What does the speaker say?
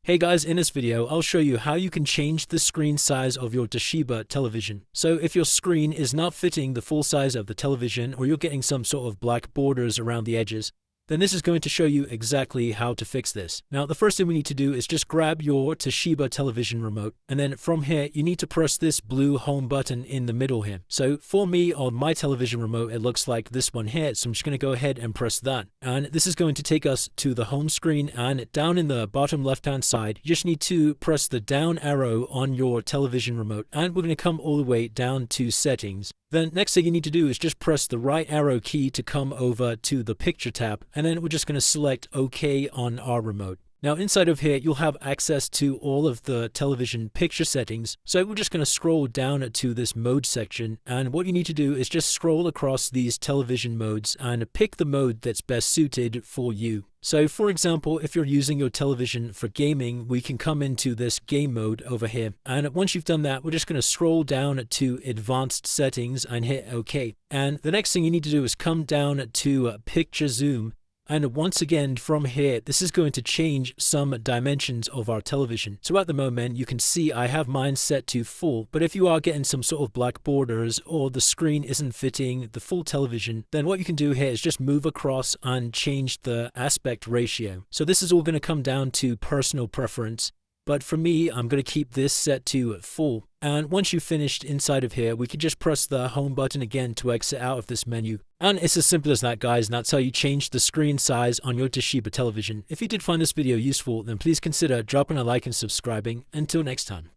Hey guys, in this video, I'll show you how you can change the screen size of your Toshiba television. So if your screen is not fitting the full size of the television or you're getting some sort of black borders around the edges, then this is going to show you exactly how to fix this. Now, the first thing we need to do is just grab your Toshiba television remote. And then from here, you need to press this blue home button in the middle here. So for me on my television remote, it looks like this one here. So I'm just going to go ahead and press that. And this is going to take us to the home screen, and down in the bottom left-hand side, you just need to press the down arrow on your television remote. And we're going to come all the way down to settings. Then next thing you need to do is just press the right arrow key to come over to the picture tab, and then we're just going to select OK on our remote. Now inside of here, you'll have access to all of the television picture settings. So we're just going to scroll down to this mode section, and what you need to do is just scroll across these television modes and pick the mode that's best suited for you. So for example, if you're using your television for gaming, we can come into this game mode over here. And once you've done that, we're just going to scroll down to advanced settings and hit OK. And the next thing you need to do is come down to picture zoom. And once again, from here, this is going to change some dimensions of our television. So at the moment, you can see I have mine set to full, but if you are getting some sort of black borders or the screen isn't fitting the full television, then what you can do here is just move across and change the aspect ratio. So this is all going to come down to personal preference. But for me, I'm going to keep this set to full. And once you've finished inside of here, we can just press the home button again to exit out of this menu. And it's as simple as that, guys, and that's how you change the screen size on your Toshiba television. If you did find this video useful, then please consider dropping a like and subscribing. Until next time.